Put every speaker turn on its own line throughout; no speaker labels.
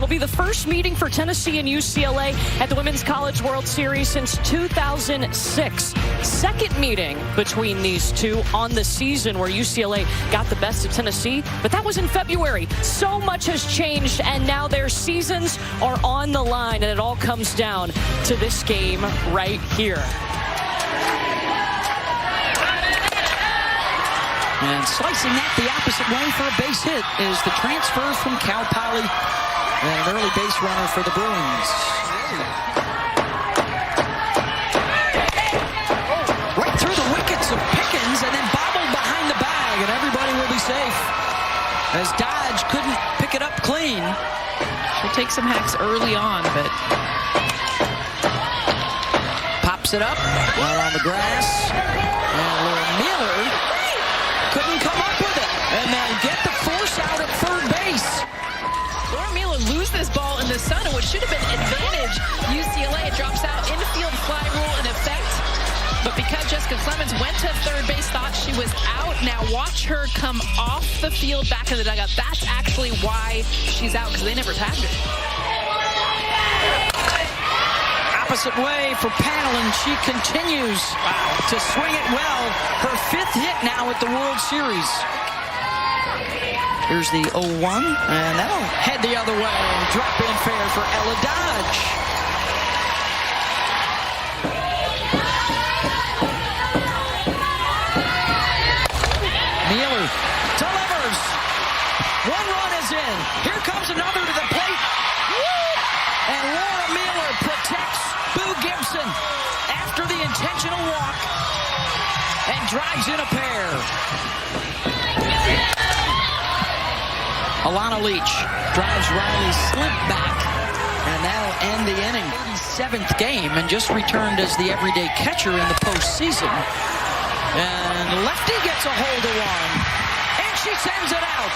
be the first meeting for Tennessee and UCLA at the Women's College World Series since 2006. Second meeting between these two on the season where UCLA got the best of Tennessee, but that was in February. So much has changed, and now their seasons are on the line, and it all comes down to this game right here.
And slicing that the opposite way for a base hit is the transfer from Cal Poly, and an early base runner for the Bruins. Right through the wickets of Pickens, and then bobbled behind the bag, and everybody will be safe, as Dodge couldn't pick it up clean.
She'll take some hacks early on, but
pops it up, out on the grass, and Laura Miller couldn't come up with it, and then get the force out at third base.
Laura Miller lose this ball in the sun, and what should have been advantage UCLA, it drops out, infield fly rule in effect. But because Jessica Clemens went to third base, thought she was out. Now watch her come off the field back in the dugout. That's actually why she's out, because they never tagged her.
Opposite way for Panel, and she continues to swing it well. Her fifth hit now at the World Series. Here's the 0-1, and that'll head the other way. Drop in fair for Ella Dodge. Mueller delivers. One run is in. Here comes another to the plate. And Laura Mueller protects Boo Gibson after the intentional walk and drives in a pair. Alana Leach drives Riley Slip back, and that'll end the inning. 87th game, and just returned as the everyday catcher in the postseason. And lefty gets a hold of one, and she sends it out.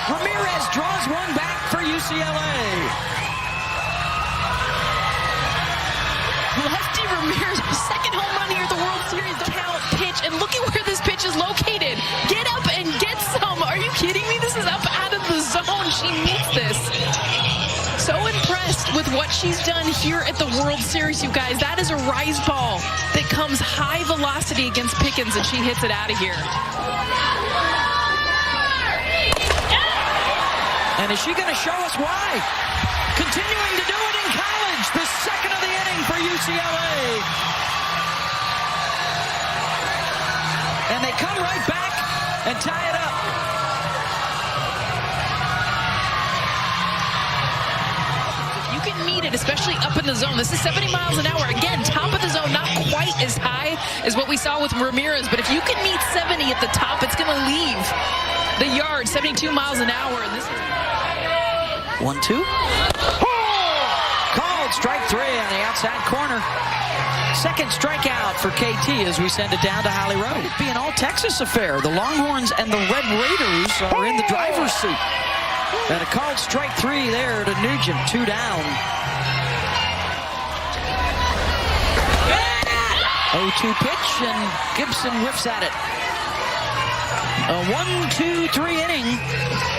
Ramirez draws one back for UCLA.
Lefty Ramirez, second home run here at the World Series. Count pitch, and look at where this pitch is located. Get up and get some. Are you kidding me? This is up out of the zone. She needs this. So impressed with what she's done here at the World Series, you guys. That is a rise ball that comes high velocity against Pickens, and she hits it out of here.
And is she going to show us why? Continuing to do it in college. The second of the inning for UCLA. And they come right back and tie it up.
You can meet it, especially up in the zone. This is 70 miles an hour. Again, top of the zone, not quite as high as what we saw with Ramirez. But if you can meet 70 at the top, it's going to leave the yard, 72 miles an hour. And this is
1-2. Called strike three on the outside corner. Second strikeout for KT as we send it down to Holly Road. It'd be an all-Texas affair. The Longhorns and the Red Raiders are in the driver's seat. And a called strike three there to Nugent, 2 down. 0-2 pitch, and Gibson whiffs at it. A 1-2-3 inning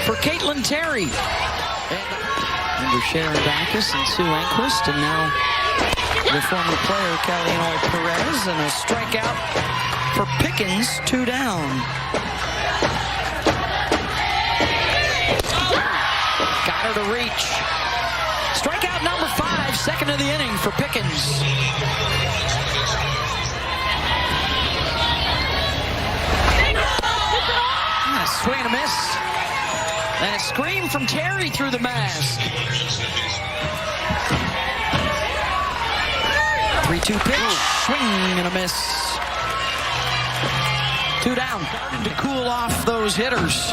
for Caitlin Terry. Under Sharon Backus and Sue Enquist, and now the former player Caliano Perez, and a strikeout for Pickens, 2 down. Got her to reach. Strikeout number 5, second of the inning for Pickens. Swing and a miss. And a scream from Terry through the mask. 3-2 pitch. Swing and a miss. 2 down. Starting to cool off those hitters.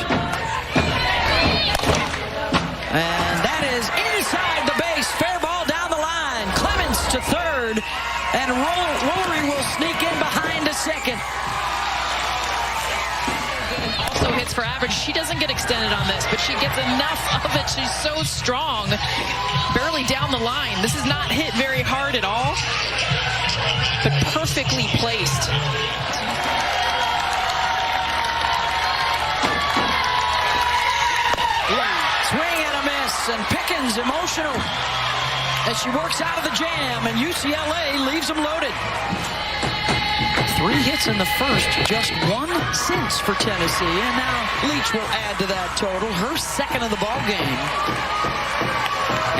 And that is inside the base. Fair ball down the line. Clemens to third. And Rory will sneak in behind to second.
Also hits for average. She doesn't get extended on this, but she gets enough of it. She's so strong. Barely down the line. This is not hit very hard at all, but perfectly placed.
Davis, and Pickens emotional as she works out of the jam, and UCLA leaves them loaded. 3 hits in the first, just 1 since for Tennessee, and now Leach will add to that total, her second of the ball game.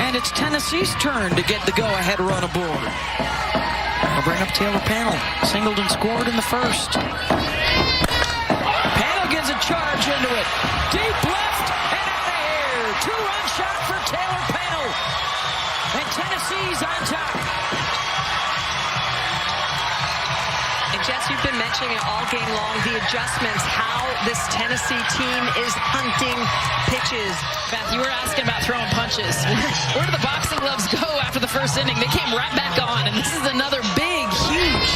And it's Tennessee's turn to get the go-ahead run aboard. They'll bring up Taylor Panel, singled and scored in the first. Panel gives a charge into it, deep left and out of here. 2-run shot for Taylor Panel, and Tennessee's on top.
Jess, you've been mentioning it all game long, the adjustments, how this Tennessee team is hunting pitches.
Beth, you were asking about throwing punches. Where did the boxing gloves go after the first inning? They came right back on, and this is another big, huge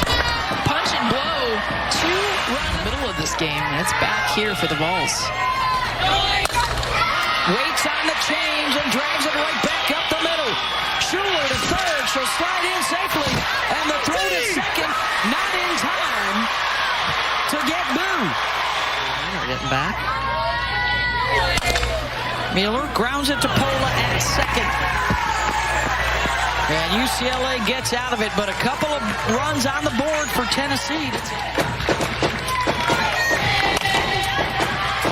punch and blow. 2-run in the middle of this game. It's back here for the Vols.
Waits on the change and drives it right back up the middle. Schuler to third. She'll slide in safely. And the throw to second. Not in time to get Boo.
We're getting back.
Mueller grounds it to Pola at second. And UCLA gets out of it, but a couple of runs on the board for Tennessee.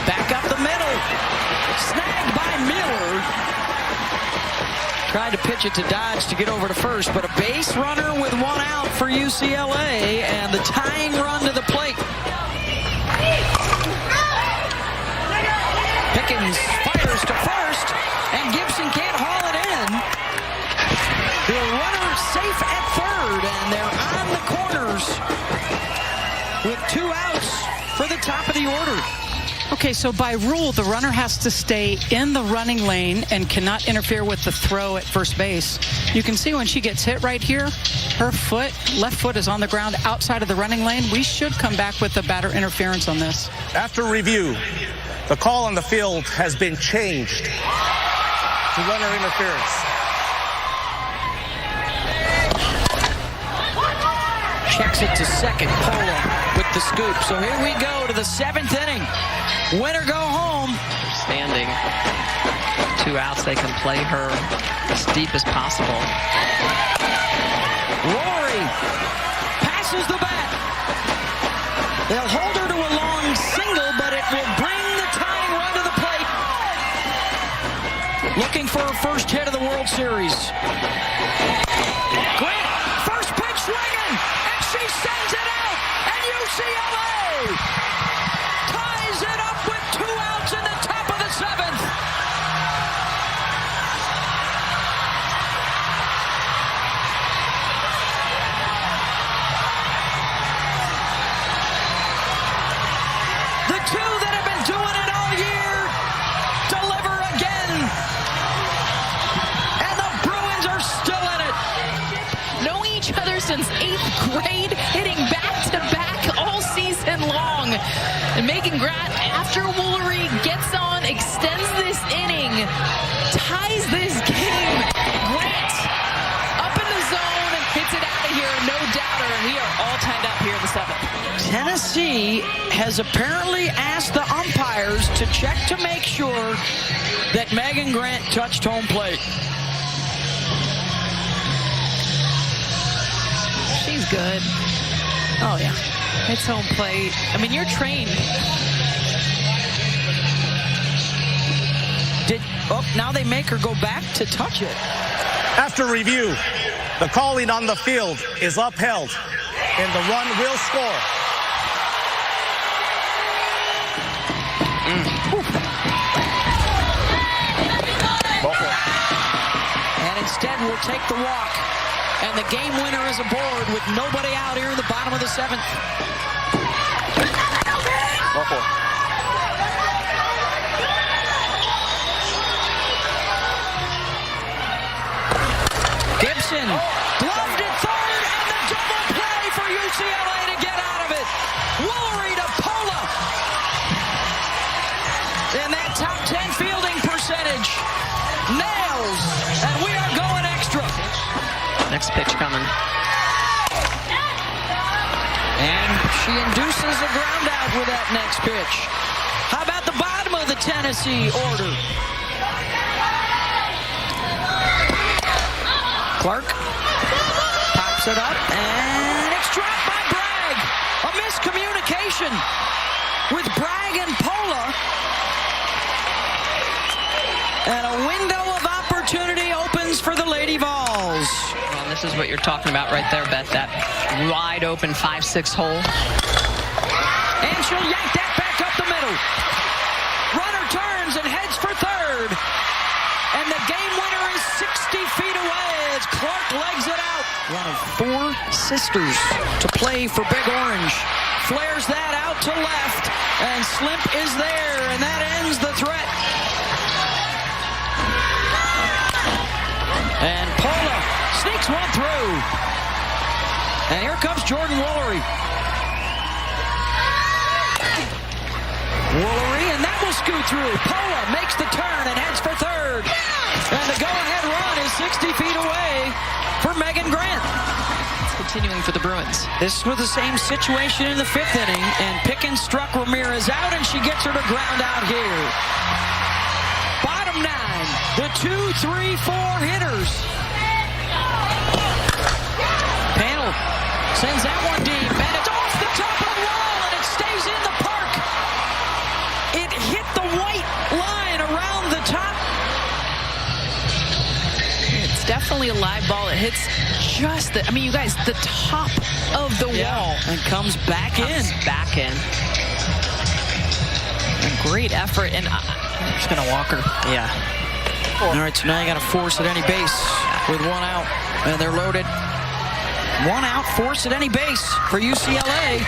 Back up the middle. Snagged by Miller. Tried to pitch it to Dodge to get over to first, but a base runner with 1 out for UCLA, and the tying run to the plate. Pickens fires to first, and Gibson can't haul it in. The runner safe at third, and they're on the corners with 2 outs for the top of the order.
Okay, so by rule, the runner has to stay in the running lane and cannot interfere with the throw at first base. You can see when she gets hit right here, her foot, left foot is on the ground outside of the running lane. We should come back with the batter interference on this.
After review, the call on the field has been changed to runner interference.
Checks it to second. Pola with the scoop. So here we go to the 7th inning. Win or go home.
Standing. 2 outs. They can play her as deep as possible.
Rory passes the bat. They'll hold her to a long single, but it will bring the tying run to the plate. Looking for her first hit of the World Series. Grant, first pitch swinging, and she sends it out, and UCLA ties it up with 2 outs in the top of the 7th. The 2 that have been doing it all year deliver again, and the Bruins are still in it.
Knowing each other since 8th grade, hitting back-to-back all season long. And Megan Grant, after Woolery gets on, extends this inning, ties this game. Grant up in the zone, hits it out of here, no doubter, and we are all tied up here in the 7th.
Tennessee has apparently asked the umpires to check to make sure that Megan Grant touched home plate.
She's good. Oh, yeah. It's home plate. I mean, you're trained.
Now they make her go back to touch it.
After review, the calling on the field is upheld, and the run will score.
And instead, we'll take the walk. And the game winner is aboard with nobody out here in the bottom of the 7th. Gibson gloved it third, and the double play for UCLA to get out of it. Woolery to Pola. And that top 10 fielding percentage nails, and we are going extra.
Next pitch coming.
And she induces a ground out with that next pitch. How about the bottom of the Tennessee order? Clark pops it up, and it's dropped by Bragg. A miscommunication with Bragg and Pola. And a window of opportunity opens for the Lady Vols.
Well, this is what you're talking about right there, Beth. That wide open 5-6 hole.
And she'll yank that back up the middle. Runner turns and heads for third. And the game winner is 60 feet away as Clark legs it out. One of four sisters to play for Big Orange. Flares that out to left. And Slimp is there. And that ends the threat. And Pola sneaks one through. And here comes Jordan Woolery. Woolery, and that will scoot through. Pola makes the turn and heads for third. And the go-ahead run is 60 feet away for Megan Grant.
It's continuing for the Bruins.
This was the same situation in the 5th inning, and Pickens struck Ramirez out, and she gets her to ground out here. Bottom 9, the 2, 3, 4 hitters. Panel sends that one deep, and it's off the top of the wall, and it stays in the park. It hit the white line around the top.
It's definitely a live ball. It hits just the, I mean, you guys, the top of the wall.
And comes back in.
Back in.
A great effort, and I'm just going to walk her.
Yeah.
All right, so now you got to force at any base with one out, and they're loaded. One out, force at any base for UCLA.